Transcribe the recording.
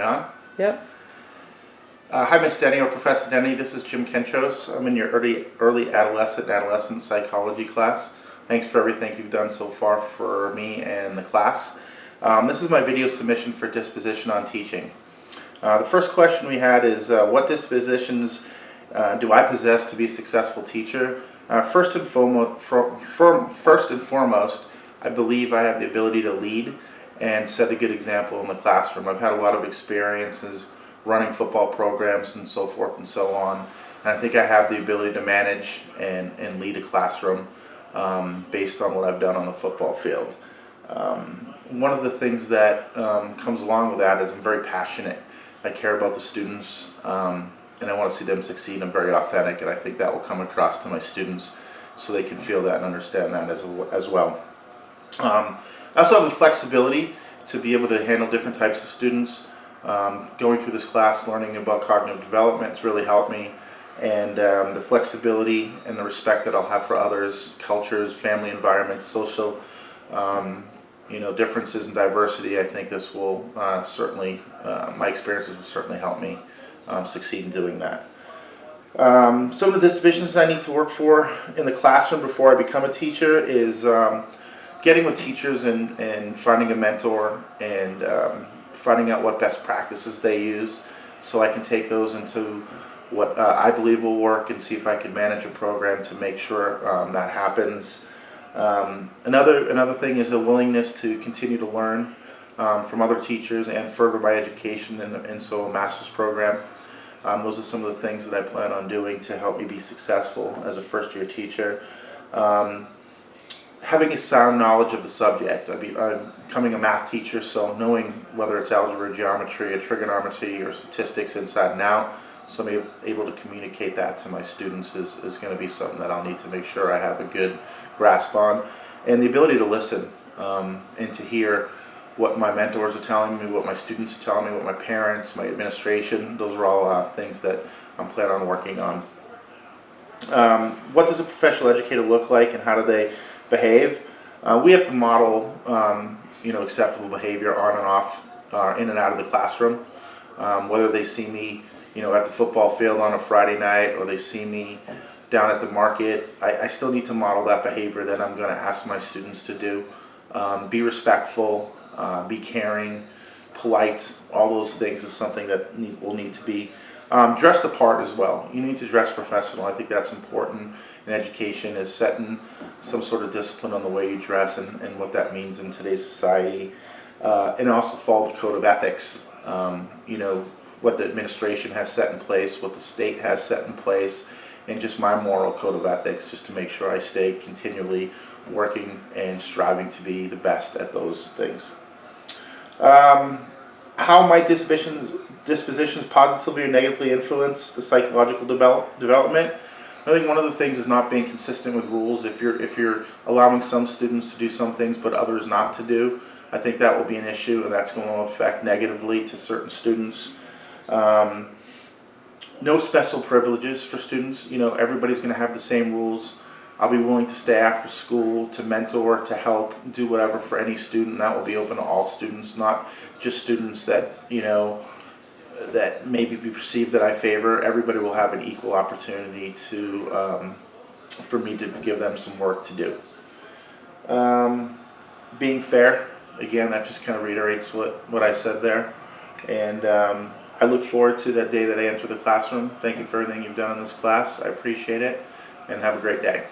On? Yep. Hi, Miss Denny or Professor Denny. This is Jim Kenchos. I'm in your early adolescent psychology class. Thanks for everything you've done so far for me and the class. This is my video submission for Disposition on teaching. The first question we had is, what dispositions do I possess to be a successful teacher? First and foremost, I believe I have the ability to lead and set a good example in the classroom. I've had a lot of experiences running football programs and so forth and so on. And I think I have the ability to manage and lead a classroom based on what I've done on the football field. One of the things that comes along with that is I'm very passionate. I care about the students and I want to see them succeed. I'm very authentic, and I think that will come across to my students so they can feel that and understand that as well. I also have the flexibility to be able to handle different types of students. Going through this class, learning about cognitive development has really helped me, and the flexibility and the respect that I'll have for others, cultures, family environments, social differences and diversity. I think this will certainly, my experiences will certainly help me succeed in doing that. Some of the dispositions I need to work for in the classroom before I become a teacher is getting with teachers and finding a mentor and finding out what best practices they use so I can take those into what I believe will work and see if I can manage a program to make sure that happens. Another thing is a willingness to continue to learn from other teachers and further my education in so a master's program. Those are some of the things that I plan on doing to help me be successful as a first-year teacher. Having a sound knowledge of the subject. I'm becoming a math teacher, so knowing whether it's algebra, geometry, or trigonometry, or statistics inside and out, so I'm able to communicate that to my students is going to be something that I'll need to make sure I have a good grasp on. And the ability to listen and to hear what my mentors are telling me, what my students are telling me, what my parents, my administration, those are all things that I'm planning on working on. What does a professional educator look like, and how do they behave? We have to model acceptable behavior on and off, in and out of the classroom. Whether they see me at the football field on a Friday night or they see me down at the market, I still need to model that behavior that I'm going to ask my students to do. Be respectful, be caring, polite. All those things is something that will need to be dress the part as well. You need to dress professional. I think that's important in education, is setting some sort of discipline on the way you dress and what that means in today's society. And also follow the code of ethics. What the administration has set in place, what the state has set in place, and just my moral code of ethics, just to make sure I stay continually working and striving to be the best at those things. How might dispositions positively or negatively influence the psychological development? I think one of the things is not being consistent with rules. If you're allowing some students to do some things but others not to do, I think that will be an issue, and that's going to affect negatively to certain students. No special privileges for students. Everybody's going to have the same rules. I'll be willing to stay after school to mentor, to help, do whatever for any student. That will be open to all students, not just students that that maybe be perceived that I favor. Everybody will have an equal opportunity to for me to give them some work to do. Being fair, again, that just kind of reiterates what I said there. And I look forward to that day that I enter the classroom. Thank you for everything you've done in this class. I appreciate it, and have a great day.